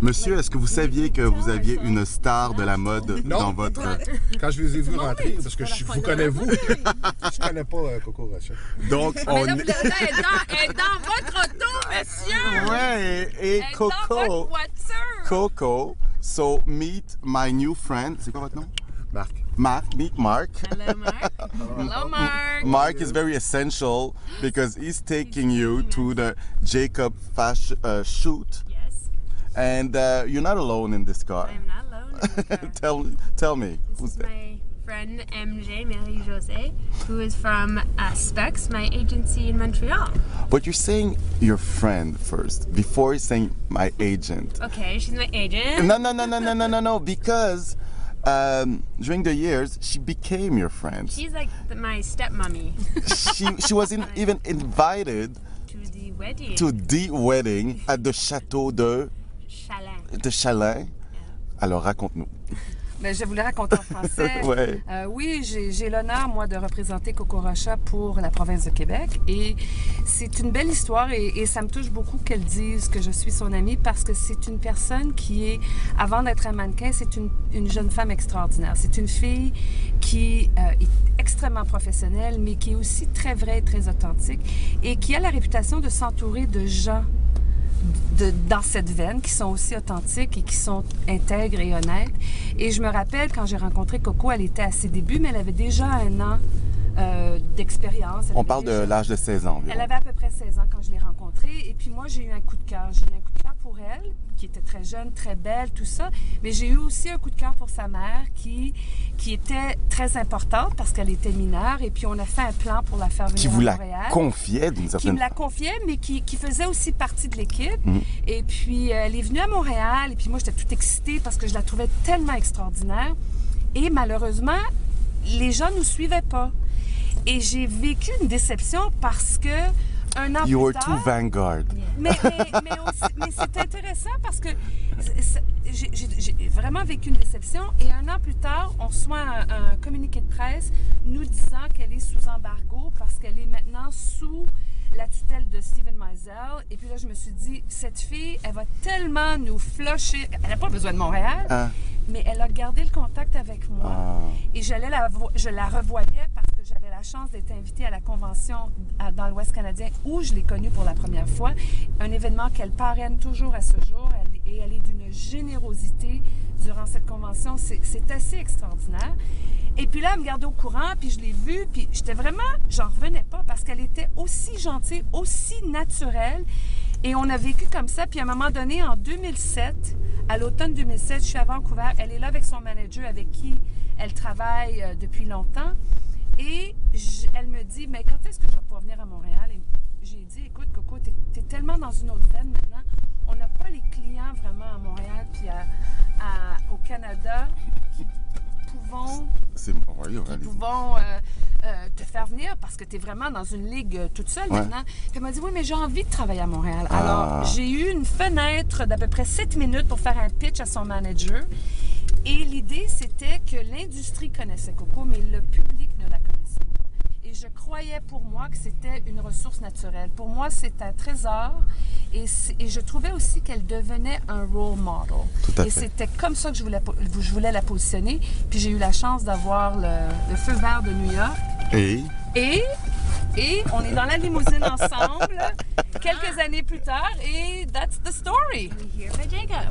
Monsieur, est-ce que vous saviez que vous aviez une star de la mode dans votre... Quand je les ai vus rentrer, parce que vous connaissez-vous, je connais pas Coco Rocha. Donc, Mais là, elle est dans votre auto, monsieur! Ouais, et Elle est dans votre Coco, voiture! Coco, so meet my new friend. C'est quoi votre nom? Marc. Mark, meet Mark. Hello, Mark. Hello, Mark. Mark is very essential because he's taking you to the Jacob fashion shoot. Yes, And you're not alone in this car. I'm not alone in the car. Tell me. This Who's is there? my friend MJ, Marie-Josée, who is from Specs, my agency in Montreal. But you're saying your friend first before saying my agent. Okay, she's my agent. No, because during the years she became your friend. She's like my stepmommy She was even invited to the wedding. to the wedding at the château de Chalin. Chalin. Alors raconte-nous. Mais je vais vous le raconter en français. Ouais. Oui, j'ai l'honneur, moi, de représenter Coco Rocha pour la province de Québec. Et c'est une belle histoire et ça me touche beaucoup qu'elle dise que je suis son amie parce que c'est une personne qui est, avant d'être un mannequin, c'est une jeune femme extraordinaire. C'est une fille qui est extrêmement professionnelle, mais qui est aussi très vraie et très authentique et qui a la réputation de s'entourer de gens dans cette veine, qui sont aussi authentiques et qui sont intègres et honnêtes. Et je me rappelle, quand j'ai rencontré Coco, elle était à ses débuts, mais elle avait déjà 1 an d'expérience. On parle de l'âge de 16 ans. Elle avait à peu près 16 ans quand je l'ai rencontrée. Et puis moi, j'ai eu un coup de cœur. J'ai eu un coup de cœur pour elle, qui était très jeune, très belle, tout ça. Mais j'ai eu aussi un coup de cœur pour sa mère, qui était très importante parce qu'elle était mineure. Et puis on a fait un plan pour la faire venir Qui vous à la Montréal. confiait d'une Qui certaine me la confiait, mais qui faisait aussi partie de l'équipe. Et puis, elle est venue à Montréal, et puis moi, j'étais toute excitée parce que je la trouvais tellement extraordinaire. Et malheureusement, les gens ne nous suivaient pas. Et j'ai vécu une déception parce que, un an You plus were tard... too vanguard. Mais c'est intéressant parce que j'ai vraiment vécu une déception. Et 1 an plus tard, on reçoit un communiqué de presse nous disant qu'elle est sous embargo parce qu'elle est maintenant sous la tutelle de Steven Meisel. Et puis là, je me suis dit, cette fille, elle va tellement nous flusher. Elle n'a pas besoin de Montréal, mais elle a gardé le contact avec moi. Et je la revoyais parce que j'avais la chance d'être invitée à la convention dans l'Ouest canadien où je l'ai connue pour la première fois. Un événement qu'elle parraine toujours à ce jour. Et elle est d'une générosité durant cette convention. C'est assez extraordinaire. Et puis là, elle me gardait au courant, puis je l'ai vue, puis j'étais vraiment... J'en revenais pas parce qu'elle était aussi gentille, aussi naturelle. Et on a vécu comme ça. Puis à un moment donné, en 2007, à l'automne 2007, je suis à Vancouver. Elle est là avec son manager avec qui elle travaille depuis longtemps. Et elle me dit, mais quand est-ce que je vais pouvoir venir à Montréal? Et j'ai dit, écoute, Coco, t'es tellement dans une autre veine maintenant. On n'a pas les clients vraiment à Montréal puis au Canada qui pouvons te faire venir parce que tu es vraiment dans une ligue toute seule maintenant. Puis elle m'a dit, oui, mais j'ai envie de travailler à Montréal. Alors, j'ai eu une fenêtre d'à peu près 7 minutes pour faire un pitch à son manager. Et l'idée, c'était que l'industrie connaissait Coco, mais le public ne la connaissait pas. Et je croyais pour moi que c'était une ressource naturelle. Pour moi, c'est un trésor. Et je trouvais aussi qu'elle devenait un role model. Et c'était comme ça que je voulais la positionner. Puis j'ai eu la chance d'avoir le feu vert de New York. Et on est dans la limousine ensemble quelques années plus tard. Et that's the story.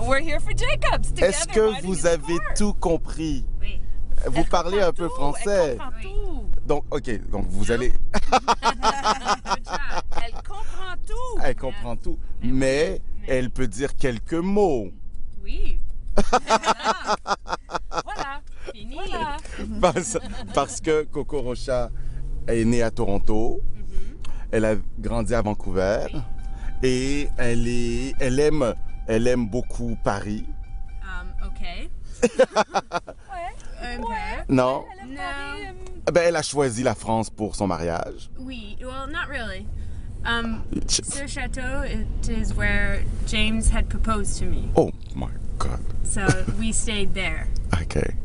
We're here for Jacobs. Est-ce que vous avez tout compris? Oui. Vous parlez un peu français. Elle comprend tout. Donc, OK, donc vous allez... Elle comprend tout. Elle comprend tout, mais elle peut dire quelques mots. Oui. Voilà. Fini. Voilà. Parce que Coco Rocha est née à Toronto, elle a grandi à Vancouver et elle aime beaucoup Paris. OK. Ouais. Non? No. Ben, elle a choisi la France pour son mariage. Oui. Well, not really. Ce château, it is where James had proposed to me. Oh my God. So we stayed there. Okay.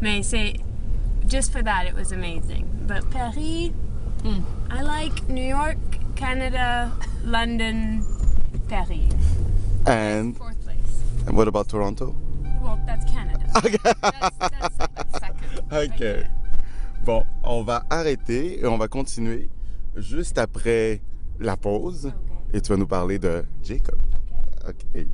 Mais c'est... Just for that, it was amazing. But Paris, I like New York, Canada, London, Paris. And Fourth place. And what about Toronto? Well, that's Canada. That's second. OK. Bon, on va arrêter et on va continuer juste après la pause. OK. Et tu vas nous parler de Jacob. OK. OK.